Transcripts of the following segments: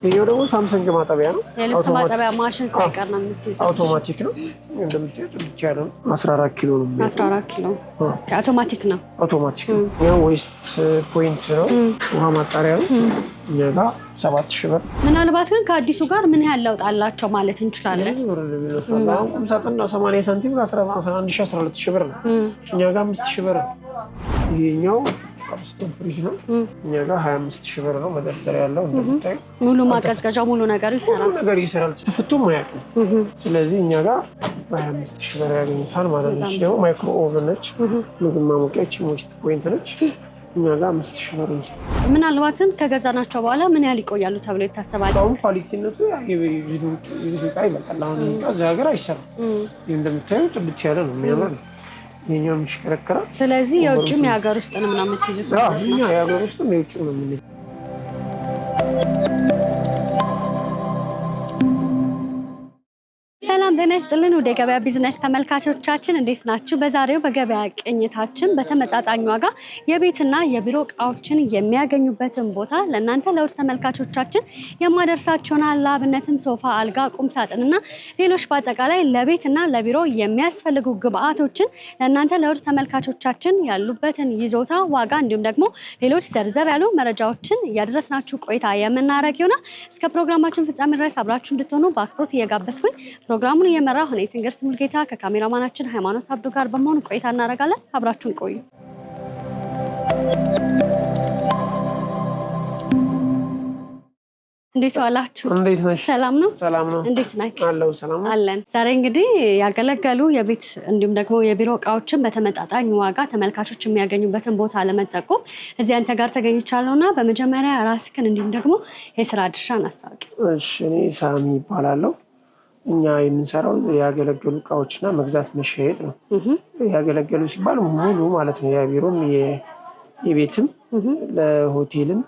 ይሄው ደግሞ ሳምሰንግ ማጠቢያ ነው። የልብስ ማጠቢያ ማሽን ሳይቀር ነው የምትይዘው። አውቶማቲክ ነው። እንደምትይዙ ብቻ ነው 14 ኪሎ ነው። 14 ኪሎ አውቶማቲክ ነው። አውቶማቲክ ነው። ያው ዌስት ፖይንት ነው። ውሃ ማጣሪያ ነው። እኛ ጋር 7000 ብር። ምናልባት ግን ከአዲሱ ጋር ምን ያህል ለውጥ አላቸው ማለት እንችላለን? አሁን ቁም ሳጥንና 80 ሳንቲም 11000 ብር ነው። እኛ ጋር 5000 ብር ነው። ይሄኛው አብስቶን ፍሪጅ ነው። እኛ ጋር 25000 ብር ነው። መደርደሪያ ያለው እንደምታዩ ሙሉ ማቀዝቀዣ ሙሉ ነገር ይሰራል። ሙሉ ነገር ይሰራል። ፍቱም አያውቅም። ስለዚህ እኛ ጋር 25000 ብር ያገኙታል ማለት ነው። ደግሞ ማይክሮ ኦቨን ነች። ምግብ ማሞቂያች ዌስት ፖይንት ነች። እኛ ጋር 5000 ብር ነው። ምናልባትም ከገዛናቸው በኋላ ምን ያህል ይቆያሉ ተብሎ ይታሰባል? አሁን ኳሊቲነቱ ይዙ ቃ ይመጣል። አሁን እዚህ ሀገር አይሰራም። እንደምታዩ ጥብት ያለ ነው። የሚያምር ነው። የኛው የሚሽከረከራል። ስለዚህ የውጭም የሀገር ውስጥንም ነው የምትይዙት? እኛ የሀገር ውስጥም የውጭም ነው የምንይዘው። ሰላም ጤና ይስጥልን ወደ ገበያ ቢዝነስ ተመልካቾቻችን እንዴት ናችሁ? በዛሬው በገበያ ቅኝታችን በተመጣጣኝ ዋጋ የቤትና የቢሮ እቃዎችን የሚያገኙበትን ቦታ ለእናንተ ለውድ ተመልካቾቻችን የማደርሳችሁናል። ለአብነትም ሶፋ፣ አልጋ፣ ቁም ሳጥንና ሌሎች በአጠቃላይ ለቤትና ለቢሮ የሚያስፈልጉ ግብአቶችን ለእናንተ ለውድ ተመልካቾቻችን ያሉበትን ይዞታ፣ ዋጋ እንዲሁም ደግሞ ሌሎች ዘርዘር ያሉ መረጃዎችን እያደረስናችሁ ቆይታ የምናደርግ ይሆናል። እስከ ፕሮግራማችን ፍጻሜ ድረስ አብራችሁ እንድትሆኑ በአክብሮት እየጋበዝኩኝ ፕሮግራሙን እየመራ ሆነ ትንግርት ሙልጌታ ከካሜራማናችን ሃይማኖት አብዱ ጋር በመሆን ቆይታ እናደርጋለን። አብራችሁን ቆዩ። እንዴት ዋላችሁ? እንዴት ነሽ? ሰላም ነው? ሰላም ነው። እንዴት ነህ? አለው ሰላም ነው አለን። ዛሬ እንግዲህ ያገለገሉ የቤት እንዲሁም ደግሞ የቢሮ እቃዎችን በተመጣጣኝ ዋጋ ተመልካቾች የሚያገኙበትን ቦታ ለመጠቆም እዚህ አንተ ጋር ተገኝቻለሁና በመጀመሪያ ራስህን እንዲሁም ደግሞ የስራ ድርሻን አስታውቂ። እሺ፣ እኔ ሳሚ ይባላለሁ። እኛ የምንሰራው ያገለገሉ እቃዎችና መግዛት መሸጥ ነው። ያገለገሉ ሲባል ሙሉ ማለት ነው። የቢሮም የቤትም ለሆቴልም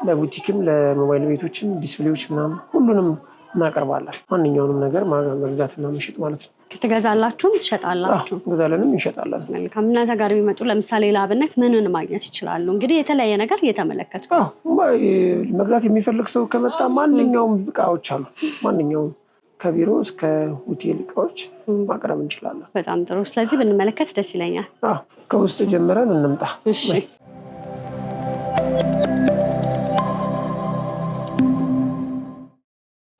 ለቡቲክም ለሞባይል ቤቶችም ዲስፕሌዎች ምናምን ሁሉንም እናቀርባለን። ማንኛውንም ነገር መግዛትና መሸጥ ማለት ነው። ትገዛላችሁም ትሸጣላችሁ? እንገዛለንም እንሸጣለን። መልካም። እናንተ ጋር ቢመጡ ለምሳሌ ለአብነት ምንን ማግኘት ይችላሉ? እንግዲህ የተለያየ ነገር እየተመለከትኩ መግዛት የሚፈልግ ሰው ከመጣ ማንኛውም እቃዎች አሉ። ማንኛውም ከቢሮ እስከ ሆቴል እቃዎች ማቅረብ እንችላለን። በጣም ጥሩ። ስለዚህ ብንመለከት ደስ ይለኛል። ከውስጥ ጀምረን እንምጣ። እሺ።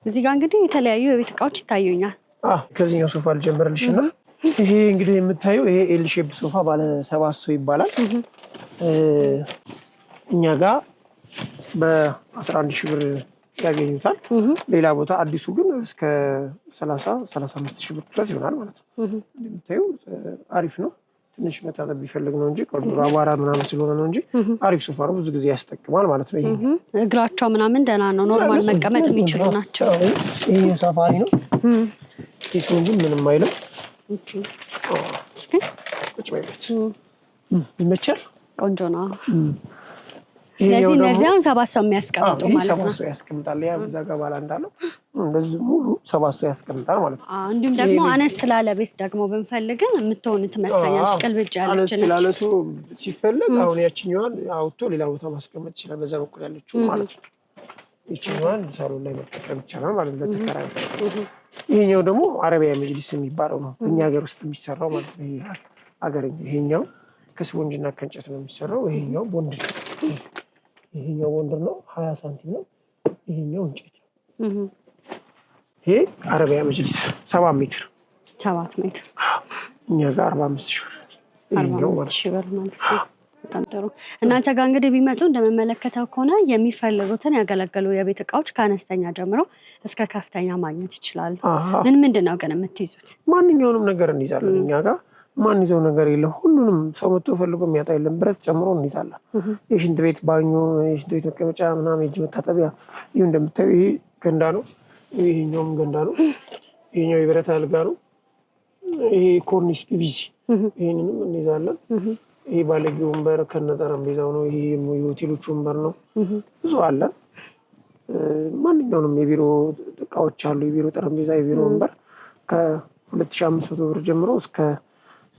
እዚህ ጋር እንግዲህ የተለያዩ የቤት እቃዎች ይታዩኛል። ከዚህኛው ሶፋ ልጀምርልሽ እና ይሄ እንግዲህ የምታየው ይሄ ኤል ሼፕ ሶፋ ባለ 7 ሰው ይባላል። እኛ ጋር በ11000 ብር ያገኙታል። ሌላ ቦታ አዲሱ ግን እስከ 30-35 ብር ድረስ ይሆናል ማለት ነው። እንደምታዩ አሪፍ ነው። ትንሽ መታጠብ ቢፈልግ ነው እንጂ አቧራ ምናምን ስለሆነ ነው እንጂ አሪፍ ሶፋ ነው። ብዙ ጊዜ ያስጠቅማል ማለት ነው። ይሄ እግራቸው ምናምን ደህና ነው። ኖርማል መቀመጥ የሚችሉ ናቸው። ይሄ ሳፋሪ ነው። ኪሱን ግን ምንም አይልም። ቁጭ በይበት ይመቻል። ቆንጆ ነው። ስለዚህ እነዚህ አሁን 7 ሰው የሚያስቀምጡ ማለት ነው። 7 ሰው ያስቀምጣል። ያ እዛ ጋር ባላ እንዳለው እንደዚህ ሙሉ 7 ሰው ያስቀምጣል ማለት ነው። እንዲሁም ደግሞ አነስ ስላለ ቤት ደግሞ ብንፈልግም የምትሆን ትመስለኛለች። ቅልብጭ ያለች አነስ ስላለ ሰው ሲፈልግ አሁን ያችኛዋን አውጥቶ ሌላ ቦታ ማስቀመጥ ይችላል። በዛ በኩል ያለችው ማለት ነው። ይችኛዋን ሳሎን ላይ መጠቀም ይቻላል ማለት ነው ለተከራይ። ይሄኛው ደግሞ አረቢያ መጅሊስ የሚባለው ነው። እኛ ሀገር ውስጥ የሚሰራው ማለት ነው። ይሄ ሀገርኛ ይሄኛው ከስፖንጅና ከእንጨት ነው የሚሰራው። ይሄኛው ቦንድ ነው። ይሄኛው ወንድር ነው 20 ሳንቲም ነው። ይሄኛው እንጨት ነው። ይሄ አረቢያ መጅሊስ 7 ሜትር 7 ሜትር እኛ ጋር 45000 ብር። 45000 ብር ማለት ነው። በጣም ጥሩ። እናንተ ጋር እንግዲህ ቢመጡ እንደምመለከተው ከሆነ የሚፈልጉትን ያገለገሉ የቤት እቃዎች ከአነስተኛ ጀምሮ እስከ ከፍተኛ ማግኘት ይችላሉ። ምንድን ነው ግን የምትይዙት? ማንኛውንም ነገር እንይዛለን እኛ ጋር። ማን ይዘው ነገር የለም። ሁሉንም ሰው መጥቶ ፈልጎ የሚያጣ የለም። ብረት ጨምሮ እንይዛለን። የሽንት ቤት ባኞ፣ የሽንት ቤት መቀመጫ ምናምን፣ የእጅ መታጠቢያ። ይህ እንደምታዩ ይሄ ገንዳ ነው። ይሄኛውም ገንዳ ነው። ይሄኛው የብረት አልጋ ነው። ይሄ ኮርኒስ ፒቪሲ፣ ይሄንንም እንይዛለን። ይሄ ባለጌ ወንበር ከነ ጠረጴዛው ነው። ይሄ የሆቴሎች ወንበር ነው። ብዙ አለ። ማንኛውንም የቢሮ እቃዎች አሉ። የቢሮ ጠረጴዛ፣ የቢሮ ወንበር ከ2500 ብር ጀምሮ እስከ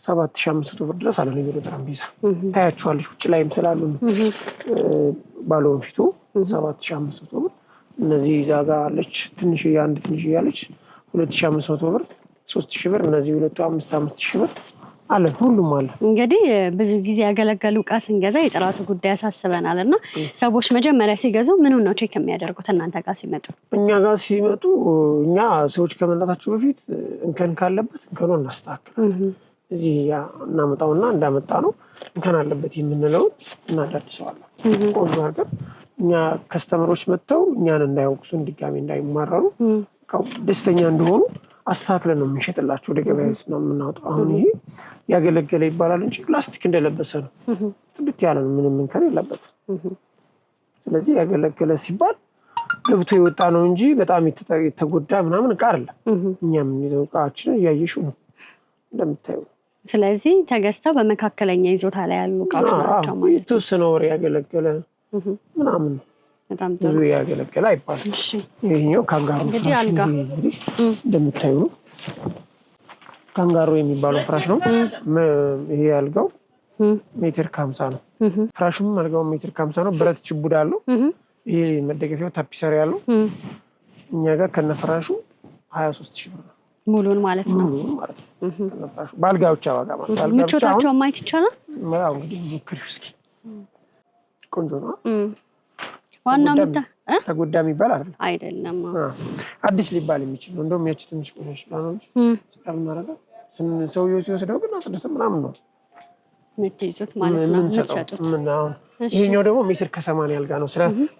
7500 ብር ድረስ አለ። የቢሮ ጠረጴዛ ታያችኋለሽ። ውጭ ላይም ስላሉ ባለውን ፊቱ 7500 ብር እነዚህ ዛጋ አለች ትንሽ አንድ ትንሽ ያለች 2500 ብር 3000 ብር እነዚህ ሁለቱ 5000 ብር አለ ሁሉም አለ። እንግዲህ ብዙ ጊዜ ያገለገሉ ዕቃ ስንገዛ የጥራቱ ጉዳይ ያሳስበናል እና ሰዎች መጀመሪያ ሲገዙ ምኑን ነው ቼክ የሚያደርጉት እናንተ ጋር ሲመጡ? እኛ ጋር ሲመጡ እኛ ሰዎች ከመምጣታቸው በፊት እንከን ካለበት እንከኑን እናስተካክላለን። እዚህ እናመጣውና እንዳመጣ ነው እንከን አለበት የምንለውን እናዳድሰዋለን። ቆንጆ አድርገን እኛ ከስተመሮች መጥተው እኛን እንዳይወቅሱን ድጋሚ እንዳይማረሩ ደስተኛ እንደሆኑ አስተካክለን ነው የምንሸጥላቸው። ወደ ገበያ ነው የምናወጣው። አሁን ይሄ ያገለገለ ይባላል እንጂ ፕላስቲክ እንደለበሰ ነው። ጽድት ያለ ነው፣ ምንም እንከን የለበትም። ስለዚህ ያገለገለ ሲባል ገብቶ የወጣ ነው እንጂ በጣም የተጎዳ ምናምን ዕቃ አይደለም። እኛ የምንይዘው ዕቃችን እያየሽው ነው እንደምታዩ። ስለዚህ ተገዝተው በመካከለኛ ይዞታ ላይ ያሉ ዕቃዎች ናቸው ማለት ነው። የተወሰነ ወር ያገለገለ ምናምን በጣም ብዙ ያገለገለ አይባልም። ይሄኛው ካንጋሮ እንግዲህ አልጋ እንደምታዩ ነው። ካንጋሮ የሚባለው ፍራሽ ነው። ይሄ አልጋው ሜትር ከ50 ነው። ፍራሹም አልጋው ሜትር ከ50 ነው። ብረት ችቡድ አለው። ይሄ መደገፊያው ታፒሰሪ ያለው እኛ ጋር ከነፍራሹ 23000 ብር ነው። ሙሉን ማለት ነው። ሙሉን ማለት ነው። ከነፍራሹ በአልጋ ብቻ ዋጋ ማለት ነው። ምቾታቸው ማየት ይቻላል። ያው እንግዲህ ሞክሪው እስኪ። ቆንጆ ነው። ዋናው ተጎዳ የሚባል አይደለም። አዲስ ሊባል የሚችል ነው። እንደውም ያቺ ትንሽ ቆሻሻ ነው እንጂ ስለምናረጋት ሰውዬው ሲወስደው ግን አጽድተን ምናምን ነው የምትይዙት ማለት ነው የምትሸጡት። ይሄኛው ደግሞ ሜትር ከ80 አልጋ ነው።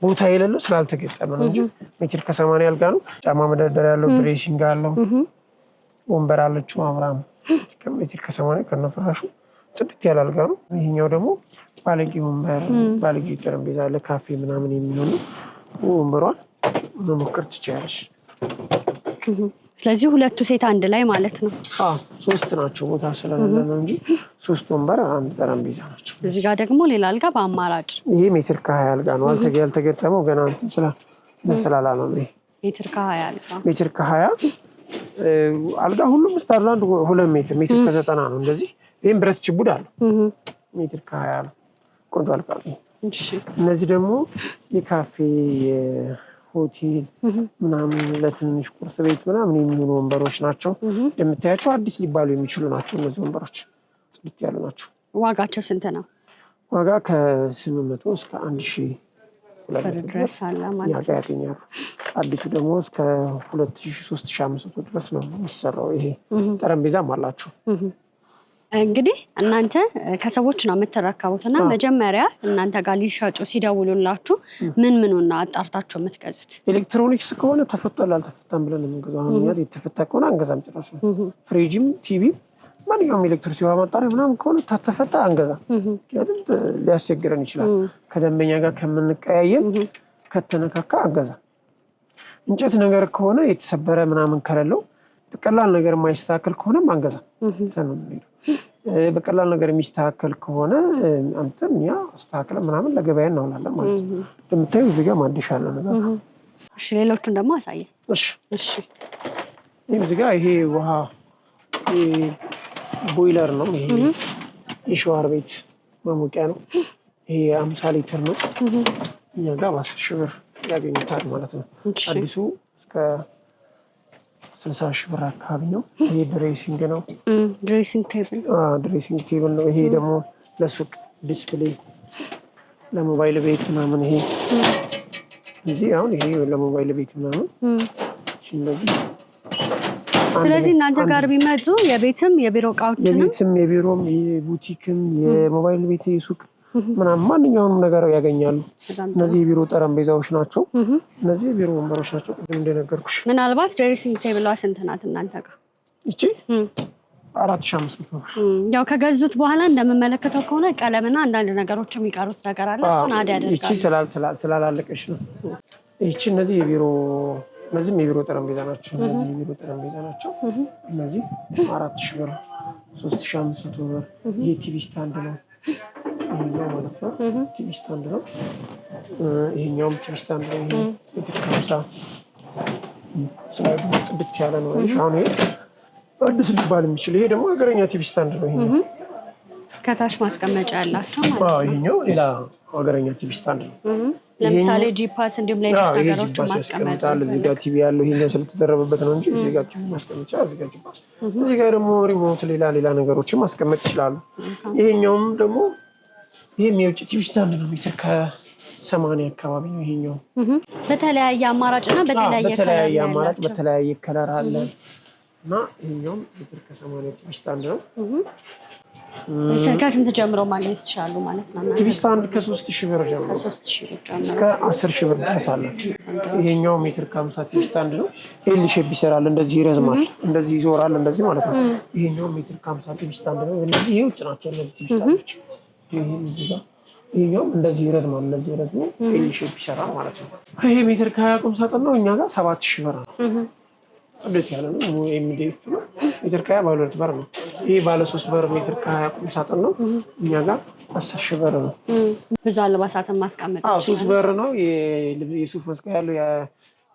ቦታ የሌለው ስላልተገጠመ ነው እንጂ ሜትር ከ80 አልጋ ነው። ጫማ መደርደሪያ ያለው፣ ድሬሲንግ አለው፣ ወንበር አለችው አብራም ሜትር ከ80 ከነፍራሹ ጽድት ያለ አልጋ ነው። ይሄኛው ደግሞ ባለጌ ወንበር፣ ባለጌ ጠረጴዛ ለካፌ ምናምን የሚሆኑ ወንበሯን መሞከር ትችያለሽ። ስለዚህ ሁለቱ ሴት አንድ ላይ ማለት ነው። ሶስት ናቸው። ቦታ ስለሌለ ነው እንጂ 3 ወንበር አንድ ጠረጴዛ ናቸው። እዚህ ጋር ደግሞ ሌላ አልጋ በአማራጭ ይሄ ሜትር ከ20 አልጋ ነው። ያልተገጠመው ገና ስላላ ነው። ይሄ ሜትር ከ20 አልጋ ሜትር ከ20 አልጋ ሁሉም ስታንዳርድ 2 ሜትር ከ90 ነው። እንደዚህ ይሄም ብረት ችቡድ አለው። ሜትር ከ20 ነው። ቆንጆ አልጋ ነው። እነዚህ ደግሞ የካፌ ሆቴል ምናምን ለትንሽ ቁርስ ቤት ምናምን የሚሆኑ ወንበሮች ናቸው። እንደምታያቸው አዲስ ሊባሉ የሚችሉ ናቸው። እነዚህ ወንበሮች ጽድት ያሉ ናቸው። ዋጋቸው ስንት ነው? ዋጋ ከ800 እስከ 1000 ድረስ አለ ማለት ነው ያገኛሉ። አዲሱ ደግሞ እስከ 2000 3500 ድረስ ነው የሚሰራው። ይሄ ጠረጴዛም አላቸው። እንግዲህ እናንተ ከሰዎች ነው የምትረከቡት እና መጀመሪያ እናንተ ጋር ሊሸጡ ሲደውሉላችሁ ምኑን አጣርታችሁ የምትገዙት? ኤሌክትሮኒክስ ከሆነ ተፈቷል አልተፈታም ብለን የምንገዛው። አሁን እኛ የተፈታ ከሆነ አንገዛም ጭራሽ። ፍሪጅም ቲቪም ማንኛውም ኤሌክትሪክ ማጣሪያ ምናምን ከሆነ ተፈታ አንገዛም። ምክንያቱም ሊያስቸግረን ይችላል። ከደንበኛ ጋር ከምንቀያየም ከተነካካ አንገዛም። እንጨት ነገር ከሆነ የተሰበረ ምናምን ከሌለው በቀላል ነገር የማይስተካከል ከሆነም አንገዛም። በቀላል ነገር የሚስተካከል ከሆነ አንተን ያ አስተካክለን ምናምን ለገበያ እናውላለን ማለት ነው። እንደምታዩ እዚህ ጋር ማደሻ አለ ነው። እሺ ሌሎቹን ደግሞ አሳየ። እሺ እዚህ ጋር ይሄ ውሃ ቦይለር ነው። ይሄ የሻወር ቤት መሞቂያ ነው። ይሄ 50 ሊትር ነው። እኛ ጋር በ10,000 ብር ያገኙታል ማለት ነው። አዲሱ እስከ 60,000 ብር አካባቢ ነው። ይሄ ድሬሲንግ ነው። ድሬሲንግ ቴብል ነው። ይሄ ደግሞ ለሱቅ ዲስፕሌይ ለሞባይል ቤት ምናምን ይሄ እዚህ አሁን ይሄ ለሞባይል ቤት ምናምን እንደዚህ። ስለዚህ እናንተ ጋር ቢመጡ የቤትም የቢሮ እቃዎችንም የቤትም የቢሮም የቡቲክም የሞባይል ቤት የሱቅ ምናምን ማንኛውንም ነገር ያገኛሉ። እነዚህ የቢሮ ጠረጴዛዎች ናቸው። እነዚህ የቢሮ ወንበሮች ናቸው። እንደነገርኩሽ ምናልባት ድሬሲንግ ቴብሏ ስንት ናት እናንተ ጋር? እቺ 4500 ብር። ያው ከገዙት በኋላ እንደምመለከተው ከሆነ ቀለምና አንዳንድ ነገሮች የሚቀሩት ነገር አለ። እሱን አድ ያደርጋል። እቺ ስላላለቀሽ ነው። እቺ እነዚህ የቢሮ እነዚህም የቢሮ ጠረጴዛ ናቸው። እነዚህ የቢሮ ጠረጴዛ ናቸው። እነዚህ 4000 ብር 3500 ብር። ይሄ ቲቪ ስታንድ ነው። ይሄኛው ማለት ነው ቲቪ ስታንድ ነው። ይሄኛውም ቲቪ ስታንድ ነው። ይሄ ሜትር ከ50 ስላይዱ ጽድት ያለ ነው። አሁን ይሄ አዲስ ሊባል የሚችል ይሄ ደግሞ ሀገረኛ ቲቪ ስታንድ ነው። ይሄ ከታች ማስቀመጫ ያላቸው ማለት ነው። ይሄኛው ሌላ ሀገረኛ ቲቪ ስታንድ ነው። ለምሳሌ ጂፓስ እንዲሁም ሌሎች ነገሮች ማስቀመጥ እዚህ ጋር ቲቪ ያለው ይሄኛው ስለተደረበበት ነው እንጂ እዚህ ጋር ቲቪ ማስቀመጫ እዚህ ጋር ጂፓስ እዚህ ጋር ደግሞ ሪሞት ሌላ ነገሮችን ማስቀመጥ ይችላሉ። ይሄኛውም ደግሞ ይሄም የውጭ ቲቪ ስታንድ ነው። ሜትር ከ80 አካባቢ ነው ይሄኛው። በተለያየ አማራጭና በተለያየ አማራጭ በተለያየ ከለር አለ እና ይሄኛውም ሜትር ከ80 ቲቪ ስታንድ ነው። ከስንት ጀምሮ ማግኘት ይችላሉ ማለት ነው? ቲቪ ስታንድ ከ3000 ብር ጀምሮ እስከ 10000 ብር ድረስ አለ። ይሄኛው ሜትር ከ50 ቲቪ ስታንድ ነው። ኤል ሼፕ ይሰራል፣ እንደዚህ ይረዝማል፣ እንደዚህ ይዞራል፣ እንደዚህ ማለት ነው። ይሄኛው ሜትር ከ50 ቲቪ ስታንድ ነው። እነዚህ የውጭ ናቸው እነዚህ ቲቪ ስታንዶች። ይሄኛው እንደዚህ ይረዝማል፣ እንደዚህ ይረዝሙ ኤል ሼፕ ይሰራል ማለት ነው። ይሄ ሜትር ከ20 ቁም ሳጥን ነው። እኛ ጋር 7000 ብር ነው። ጥድት ያለ ነው። ኤምዲኤፍ ነው። ሜትር ከ20 ባለ 2 በር ነው። ይሄ ባለ 3 በር ሜትር ከ20 ቁም ሳጥን ነው። እኛ ጋር 10000 ብር ነው። ብዙ አልባሳትን ማስቀመጥ 3 በር ነው። የሱፍ መስቀያ ያለው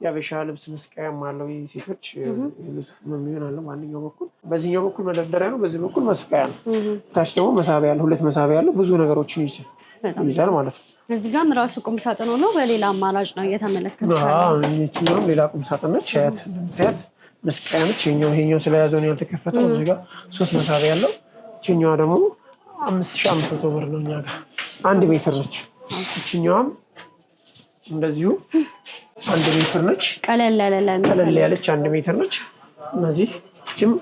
የአበሻ ልብስ መስቀያም አለው። የሴቶች ሱፍ የሚሆን አለው። ማንኛው በኩል በዚህኛው በኩል መደርደሪያ ነው፣ በዚህ በኩል መስቀያ ነው። ታች ደግሞ መሳቢያ ያለው 2 መሳቢያ ያለው ብዙ ነገሮችን ይይዛል ማለት ነው። እዚህ ጋርም ራሱ ቁም ሳጥን ነው። በሌላ አማራጭ ነው እየተመለከተ ነው። ሌላ ቁም ሳጥን ነች። እንደምታያት መስቀያ ነች። ይሄኛው ስለያዘው ነው ያልተከፈተው። እዚህ ጋር 3 መሳቢያ ያለው። ይሄኛዋ ደግሞ 5500 ብር ነው። እኛ ጋር 1 ሜትር ነች። ይሄኛዋም እንደዚሁ 1 ሜትር ነች። ቀለል ያለች 1 ሜትር ነች። እነዚህ ጅም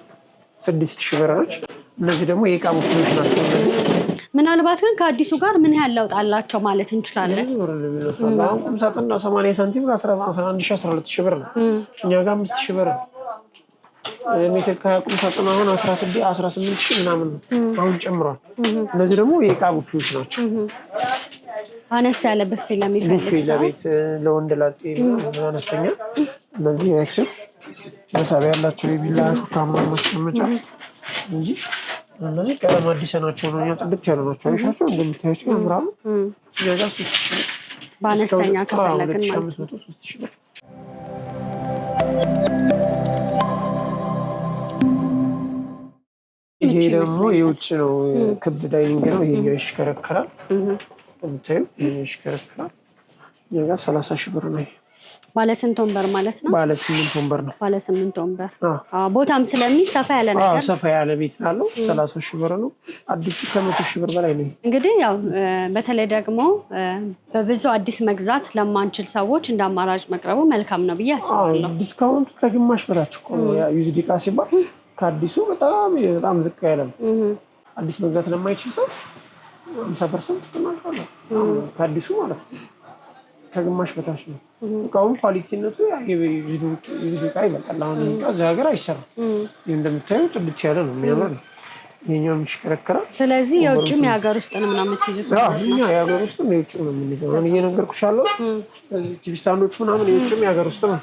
6000 ብር ነች። እነዚህ ደግሞ የዕቃ ሙፍቶች ናቸው። ምናልባት ግን ከአዲሱ ጋር ምን ያህል ለውጥ አላቸው ማለት እንችላለን? አሁን ቁም ሳጥን 80 ሳንቲም ከ11000 ብር ነው። እኛ ጋር 5000 ብር ነው። ሜትር ከቁም ሳጥን አሁን 18000 ምናምን ነው። አሁን ጨምሯል። እነዚህ ደግሞ የዕቃ ቡፌዎች ናቸው። አነስ ያለ ቡፌ ለሚፈልግ ሰው ለቤት ለወንድ ላጤ አነስተኛ። እነዚህ ኤክስል መሳቢያ ያላቸው የቢላ ሹካ ምናምን ማስቀመጫ እንጂ እነዚህ ቀለም አዲስ ናቸው ነው። እኛ ጥድት ያሉ ናቸው። አይሻቸው እንደምታዩቸው ያምራሉ። እኛ ጋር 3000 በአነስተኛ ከፈለግን ማለት ነው 3000 ብር። ይሄ ደግሞ የውጭ ነው። ክብ ዳይኒንግ ነው። ይሄኛው ይሽከረከራል። እንደምታዩ ይሽከረከራል። እኛ ጋር 30000 ብር ነው። ባለ ስንት ወንበር ማለት ነው? ባለ 8 ወንበር ነው። ባለ 8 ወንበር። ቦታም ስለሚል ሰፋ ያለ ነገር ሰፋ ያለ ቤት አለው። 30000 ብር ነው። አዲሱ ከ100,000 ብር በላይ ነው። እንግዲህ ያው በተለይ ደግሞ በብዙ አዲስ መግዛት ለማንችል ሰዎች እንደ አማራጭ መቅረቡ መልካም ነው ብዬ አስባለሁ። ዲስካውንት ከግማሽ በታች እኮ ነው። ዩዝድ ዕቃ ሲባል ከአዲሱ በጣም ዝቅ ያለ ነው። አዲስ መግዛት ለማይችል ሰው 50% ቅናሽ አለው ከአዲሱ ማለት ነው። ከግማሽ በታች ነው። እቃውም ኳሊቲነቱ ዩዝድ ዕቃ ይበልጣል። አሁን እዚህ ሀገር አይሰራም። ይህ እንደምታየው ጥድት ያለ ነው፣ የሚያምር ነው። ይሄኛው ይሽከረከራል። ስለዚህ የውጭም የሀገር ውስጥንም ነው የምትይዙት? እኛ የሀገር ውስጥም የውጭም ነው የምንይዘው። አሁን እየነገርኩሽ ያለው ቲቪ ስታንዶቹ ምናምን የውጭም የሀገር ውስጥ ነው።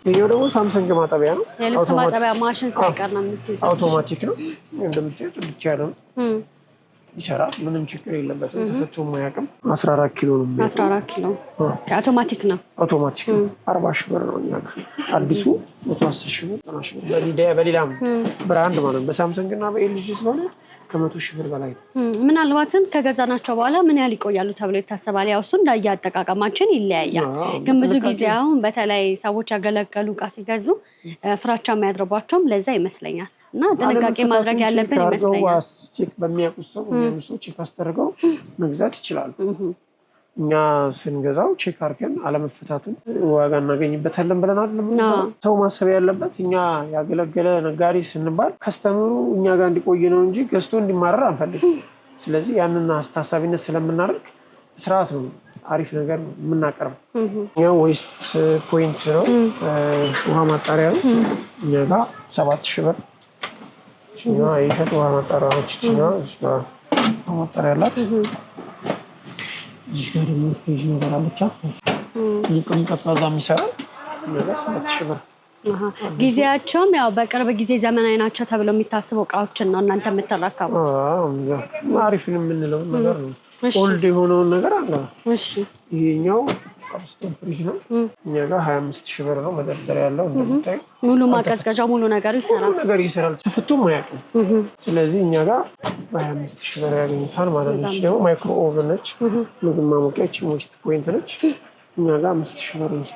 ይሄኛው ደግሞ ሳምሰንግ ማጠቢያ ነው። የልብስ ማጠቢያ ማሽን ሳይቀር ነው የምትይዙት? አውቶማቲክ ነው። እንደምታየው ጥድት ያለ ነው፣ ይሰራል። ምንም ችግር የለበትም። ተፈቶ የማያውቅም። 14 ኪሎ ነው። 14 ኪሎ አውቶማቲክ ነው። አውቶማቲክ ነው። 40,000 ብር ነው። እኛ ጋር አዲሱ 110,000 ብር፣ 90,000 ብር በሌላም ብራንድ ማለት ነው። በሳምሰንግ እና በኤልጂ ስለሆነ ከ100,000 ብር በላይ ነው። ምናልባትም ከገዛናቸው በኋላ ምን ያህል ይቆያሉ ተብሎ ይታሰባል? ያው እሱ እንዳያጠቃቀማችን ይለያያል። ግን ብዙ ጊዜ አሁን በተለይ ሰዎች ያገለገሉ እቃ ሲገዙ ፍራቻ የሚያድርባቸውም ለዛ ይመስለኛል። እና ጥንቃቄ ማድረግ ያለብን ይመስለኛል። በሚያውቁት ሰው ቼክ አስደርገው መግዛት ይችላሉ። እኛ ስንገዛው ቼክ አድርገን አለመፈታቱን ዋጋ እናገኝበታለን ብለን አይደለም። ሰው ማሰብ ያለበት እኛ ያገለገለ ነጋዴ ስንባል ከስተመሩ እኛ ጋር እንዲቆይ ነው እንጂ ገዝቶ እንዲማረር አንፈልግም። ስለዚህ ያንን ታሳቢነት ስለምናደርግ ስርዓት ነው፣ አሪፍ ነገር ነው የምናቀርበው። ያው ዌስት ፖይንት ነው፣ ውሃ ማጣሪያ ነው። እኛ ጋር 7,000 ብር ይሸጥ ውሃ ማጣሪያ ነች። ውሃ ማጣሪያ ያላት እዚህ ጋር ደግሞ ፍሪጅ ነገር አለቻት። ይቅም ቀዝቃዛ የሚሰራ ነገር 7,000 ብር። ጊዜያቸውም ያው በቅርብ ጊዜ ዘመናዊ ናቸው ተብለው የሚታስቡ እቃዎችን ነው እናንተ የምትረከቡ? አሪፍ የምንለው ነገር ነው። ኦልድ የሆነውን ነገር አለ። ይሄኛው ካፕስቶን ፍሪጅ ነው። እኛ ጋር 25,000 ብር ነው። መደርደሪያ ያለው እንደምታዩ ሙሉ ማቀዝቀዣው ሙሉ ነገሩ ይሰራል። ሙሉ ነገር ይሰራል። ተፍቶም አያውቅም። ስለዚህ እኛ ጋር 25,000 ብር ያገኙታል ማለት ነው። ደግሞ ማይክሮ ኦቨን ነች። ምግብ ማሞቂያች ዌስት ፖይንት ነች። እኛ ጋር 5000 ብር ነው።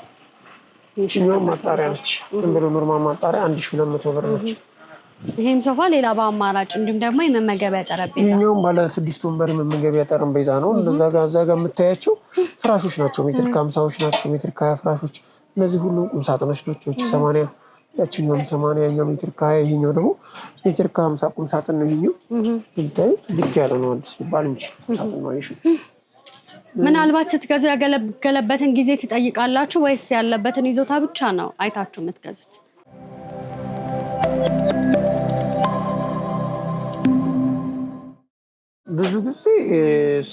ይሄኛው ማጣሪያ ነች። ዝም ብሎ ኖርማል ማጣሪያ 1200 ብር ነች። ይሄም ሶፋ ሌላ በአማራጭ እንዲሁም ደግሞ የመመገቢያ ጠረጴዛ ይሄኛው ባለ 6 ወንበር የመመገቢያ ጠረጴዛ ነው። እዛ ጋር የምታያቸው ፍራሾች ናቸው። ሜትር ከ50ዎች ናቸው። ሜትር ከ20 ፍራሾች። እነዚህ ሁሉ ቁም ሳጥኖች ናቸው። 80 ያቺኛውም 80 ያኛው ሜትር ከ20 ይሄኛው ደግሞ ሜትር ከ50 ቁም ሳጥን ነው። ይሄኛው እንትን ልክ ያለ ነው አዲስ ይባል እንጂ ቁም ሳጥን ነው። አይሽ ምናልባት ስትገዙ ያገለገለበትን ጊዜ ትጠይቃላችሁ ወይስ ያለበትን ይዞታ ብቻ ነው አይታችሁ የምትገዙት? ብዙ ጊዜ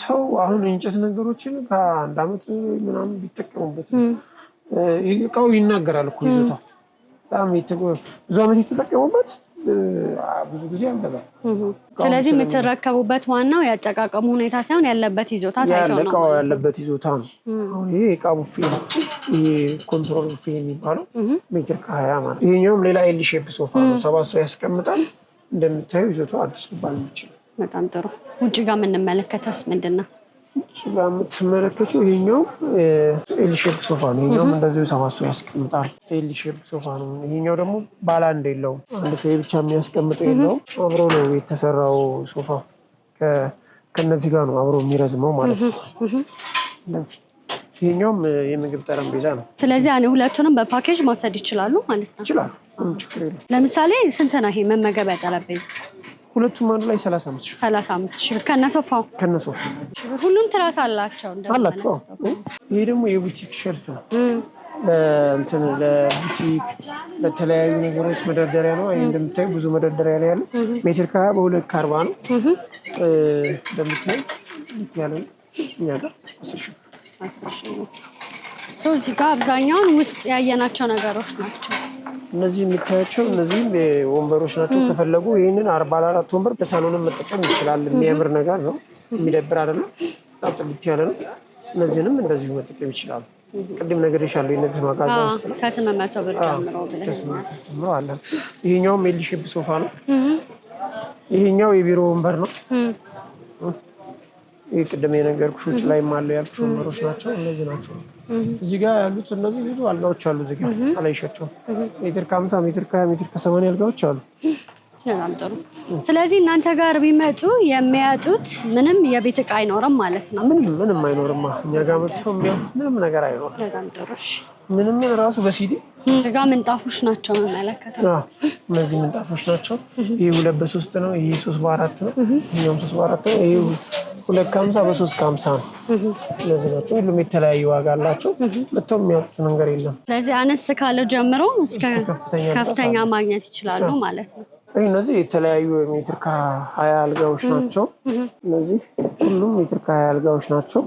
ሰው አሁን እንጨት ነገሮችን ከአንድ ዓመት ምናምን ቢጠቀሙበት እቃው ይናገራል እኮ ይዞታው በጣም ብዙ ዓመት የተጠቀሙበት ብዙ ጊዜ አንገዛም። ስለዚህ የምትረከቡበት ዋናው ያጠቃቀሙ ሁኔታ ሳይሆን ያለበት ይዞታ ታይቶ ነው። እቃው ያለበት ይዞታ ነው። አሁን ይሄ እቃ ቡፌ ነው። ይሄ ኮንትሮል ቡፌ የሚባለው ሜትር ከ20 ማለት። ይሄኛውም ሌላ ኤል ሼፕ ሶፋ ነው። 7 ሰው ያስቀምጣል። እንደምታዩ ይዞታው አዲስ ሊባል ይችላል። በጣም ጥሩ። ውጭ ጋር የምንመለከተውስ ምንድን ነው? ውጭ ጋር የምትመለከተው ይሄኛው ኤል ሼፕ ሶፋ ነው። ይሄኛውም እንደዚሁ 7 ሰው ያስቀምጣል። ኤል ሼፕ ሶፋ ነው። ይሄኛው ደግሞ ባለ አንድ የለውም። አንድ ሰው ብቻ የሚያስቀምጠው የለውም። አብሮ ነው የተሰራው ሶፋ ከነዚህ ጋር ነው አብሮ የሚረዝመው ማለት ነው። እንደዚህ ይሄኛውም የምግብ ጠረጴዛ ነው። ስለዚህ ሁለቱንም በፓኬጅ መውሰድ ይችላሉ ማለት ነው? ይችላል። ችግር የለም። ለምሳሌ ስንት ነው ይሄ መመገቢያ ጠረጴዛ? ሁለቱም አንድ ላይ 35,000 ብር ከነሶፋው። ሁሉም ትራስ አላቸው አላቸው። ይሄ ደግሞ የቡቲክ ሸልፍ ነው። እንትን ለቡቲክ ለተለያዩ ነገሮች መደርደሪያ ነው። እንደምታዩ ብዙ መደርደሪያ ላይ ያለ ሜትር ከ20 በ2 ከ40 ነው። እንደምታዩ ልክ ያለ እኛ ጋር 10,000 ብር። እዚህ ጋር አብዛኛውን ውስጥ ያየናቸው ነገሮች ናቸው። እነዚህ የምታያቸው እነዚህም ወንበሮች ናቸው። ከፈለጉ ይህንን 44 ወንበር በሳሎንም መጠቀም ይችላል። የሚያምር ነገር ነው። የሚደብር አይደለም። በጣም ጥልት ያለ ነው። እነዚህንም እንደዚሁ መጠቀም ይችላሉ። ቅድም ነግሬሻለሁ። የእነዚህን ዋጋ እዛ ውስጥ ነው ከ800 ብር ጀምሮ አለ። ይሄኛውም ኤል ሼፕ ሶፋ ነው። ይሄኛው የቢሮ ወንበር ነው። ይህ ቅድም የነገርኩሽ ውጭ ላይም አለው ያልኩሽ ወንበሮች ናቸው። እነዚህ ናቸው። እዚህ ጋር ያሉት እነዚህ ብዙ አልጋዎች አሉ። እዚህ ጋር አላይሻቸውም። ሜትር ከ50 ሜትር ከ20 ሜትር ከ80 አልጋዎች አሉ። በጣም ጥሩ። ስለዚህ እናንተ ጋር ቢመጡ የሚያጡት ምንም የቤት ዕቃ አይኖርም ማለት ነው? ምንም አይኖርም። እኛ ጋር መጥተው የሚያጡት ምንም ነገር አይኖርም። በጣም ጥሩ። ምንም ራሱ በሲዲ እዚህ ጋር ምንጣፎች ናቸው የምመለከተው። እነዚህ ምንጣፎች ናቸው። ይሄ 2 በ3 ነው። ይሄ 3 በ4 ነው። ይሄም 3 በ4 ነው። ይሄ 2 ከ50 በ3 ከ50 ነው። እነዚህ ናቸው። ሁሉም የተለያዩ ዋጋ አላቸው። መጥተው የሚያጡት ነገር የለም። ስለዚህ አነስ ካለ ጀምሮ እስከ ከፍተኛ ማግኘት ይችላሉ ማለት ነው። እነዚህ የተለያዩ ሜትር ከ20 አልጋዎች ናቸው። እነዚህ ሁሉም ሜትር ከ20 አልጋዎች ናቸው።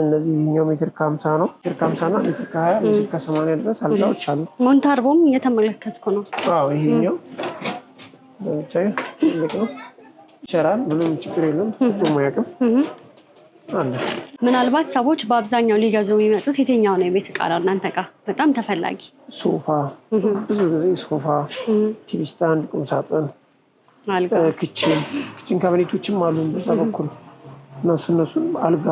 እነዚህ ይሄኛው ሜትር ከ50 ነው። ሜትር ከ50 እና ሜትር ከ20 ሜትር ከ80 ድረስ አልጋዎች አሉ። ሞንታርቦም እየተመለከትኩ ነው። ይሄኛው ለምሳሌ ትልቅ ነው። ይሰራል። ምንም ችግር የለም። ጥሩ ያቅም አለ። ምናልባት ሰዎች በአብዛኛው ሊገዙ የሚመጡት የትኛው ነው የቤት ዕቃ ነው እናንተ ጋር በጣም ተፈላጊ? ሶፋ፣ ብዙ ጊዜ ሶፋ፣ ቲቪ ስታንድ፣ ቁም ሳጥን፣ ክችን ካቢኔቶችም አሉ በዛ በኩል እነሱን አልጋ።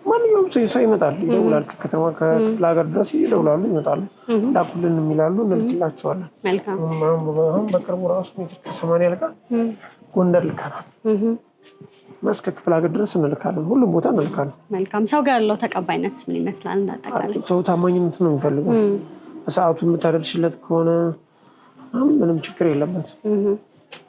ማንኛውም ሰው ይመጣል፣ ይደውላል። ከከተማ ከክፍለ ሀገር ድረስ ይደውላሉ፣ ይመጣሉ። ላኩልን የሚላሉ እንልክላቸዋለን። አሁን በቅርቡ ራሱ ሜትር ከ80 አልጋ ጎንደር ልካናል። እስከ ክፍለ ሀገር ድረስ እንልካለን። ሁሉም ቦታ እንልካለን። መልካም። ሰው ጋር ያለው ተቀባይነት ምን ይመስላል? እንዳጠቃላይ ሰው ታማኝነት ነው የሚፈልገው። በሰዓቱ የምታደርሽለት ከሆነ ምንም ችግር የለበት።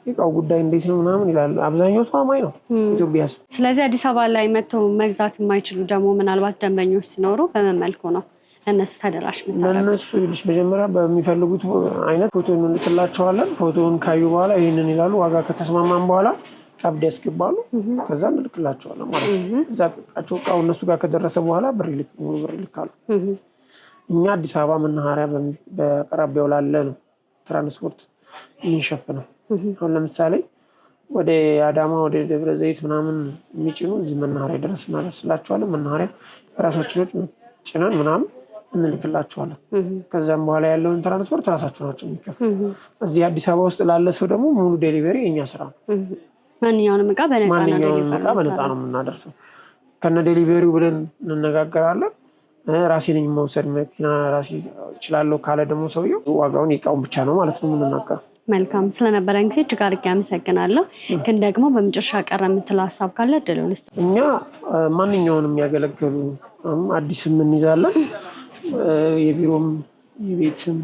የእቃው ጉዳይ እንዴት ነው ምናምን ይላል። አብዛኛው ሰው አማኝ ነው ኢትዮጵያ። ስለዚህ አዲስ አበባ ላይ መጥቶ መግዛት የማይችሉ ደግሞ ምናልባት ደንበኞች ሲኖሩ በምን መልኩ ነው ለእነሱ ተደራሽ የምታደርጉት? ለእነሱ ይልሽ መጀመሪያ በሚፈልጉት አይነት ፎቶ እንልክላቸዋለን። ፎቶውን ካዩ በኋላ ይህንን ይላሉ። ዋጋ ከተስማማን በኋላ ካርድ ያስገባሉ። ከዛ እንልክላቸዋለን ማለት ነው። እዛ እቃው እነሱ ጋር ከደረሰ በኋላ ብር ይልካሉ። እኛ አዲስ አበባ መናኸሪያ በቀራቢያው ላለ ነው ትራንስፖርት የምንሸፍነው። አሁን ለምሳሌ ወደ አዳማ ወደ ደብረ ዘይት ምናምን የሚጭኑ እዚህ መናኸሪያ ድረስ እናደርስላቸዋለን። መናኸሪያ በራሳችን ጭነን ምናምን እንልክላቸዋለን። ከዛም በኋላ ያለውን ትራንስፖርት ራሳቸው ናቸው የሚከፍሉ። እዚህ አዲስ አበባ ውስጥ ላለ ሰው ደግሞ ሙሉ ዴሊቨሪ የኛ ስራ ነው። ማንኛውንም ዕቃ በነፃ ነው የምናደርሰው። ከነ ዴሊቨሪው ብለን እንነጋገራለን። ራሴ ነኝ መውሰድ መኪና ራሴ እችላለሁ ካለ ደግሞ ሰውየው ዋጋውን የእቃውን ብቻ ነው ማለት ነው የምንናገረው። መልካም ስለነበረን ጊዜ እጅግ አድርጌ አመሰግናለሁ። ግን ደግሞ በመጨረሻ ቀረ የምትለው ሀሳብ ካለ እድሉን ልስጥ። እኛ ማንኛውንም ያገለገሉ አዲስም እንይዛለን፣ የቢሮም የቤትም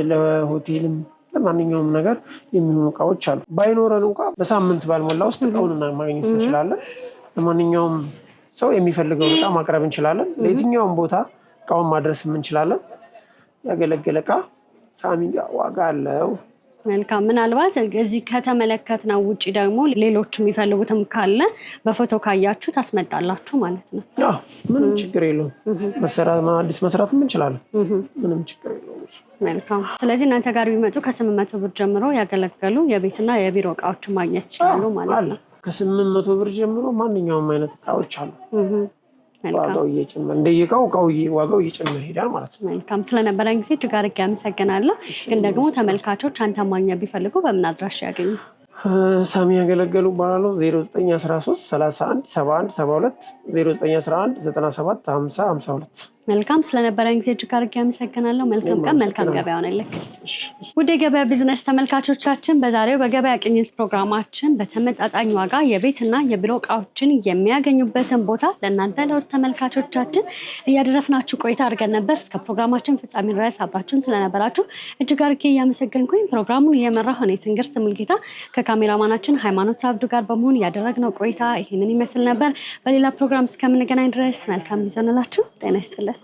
ለሆቴልም ለማንኛውም ነገር የሚሆኑ እቃዎች አሉ። ባይኖረን እንኳን በሳምንት ባልሞላ ውስጥ እቃውን ማግኘት እንችላለን። ለማንኛውም ሰው የሚፈልገውን እቃ ማቅረብ እንችላለን። ለየትኛውም ቦታ እቃውን ማድረስ እንችላለን። ያገለገለ እቃ ሳሚ ጋር ዋጋ አለው። መልካም ምናልባት እዚህ ከተመለከትነው ውጪ ደግሞ ሌሎች የሚፈልጉትም ካለ በፎቶ ካያችሁ ታስመጣላችሁ ማለት ነው? አዎ ምንም ችግር የለውም። አዲስ መስራትም እንችላለን። ምንም ችግር የለውም። መልካም ስለዚህ እናንተ ጋር ቢመጡ ከ800 ብር ጀምሮ ያገለገሉ የቤትና የቢሮ እቃዎችን ማግኘት ይችላሉ ማለት ነው። ከ800 ብር ጀምሮ ማንኛውም አይነት እቃዎች አሉ። ዋጋው እየጨመረ እንደየእቃው ዋጋው እየጨመረ ይሄዳል ማለት ነው። መልካም ስለነበረን ጊዜ እጅግ አድርጌ አመሰግናለሁ። ግን ደግሞ ተመልካቾች አንተ ማግኘት ቢፈልጉ በምን አድራሻ ያገኙ? ሳሚ ያገለገሉ ባላለው 0913 31 71 72 0911 97 50 52 መልካም ስለነበረን ጊዜ እጅግ አድርጌ አመሰግናለሁ። መልካም ቀን፣ መልካም ገበያ ሆነልክ። ውድ የገበያ ቢዝነስ ተመልካቾቻችን በዛሬው በገበያ ቅኝት ፕሮግራማችን በተመጣጣኝ ዋጋ የቤትና የቢሮ እቃዎችን የሚያገኙበትን ቦታ ለእናንተ ለውድ ተመልካቾቻችን እያደረስናችሁ ቆይታ አድርገን ነበር። እስከ ፕሮግራማችን ፍጻሜ ድረስ አብራችሁን ስለነበራችሁ እጅግ አድርጌ እያመሰገንኩኝ ፕሮግራሙን እየመራሁ እኔ ትንግርት ሙልጌታ ከካሜራማናችን ሃይማኖት አብዱ ጋር በመሆን ያደረግነው ቆይታ ይህንን ይመስል ነበር። በሌላ ፕሮግራም እስከምንገናኝ ድረስ መልካም ጊዜ ሆነላችሁ። ጤና ይስጥልን።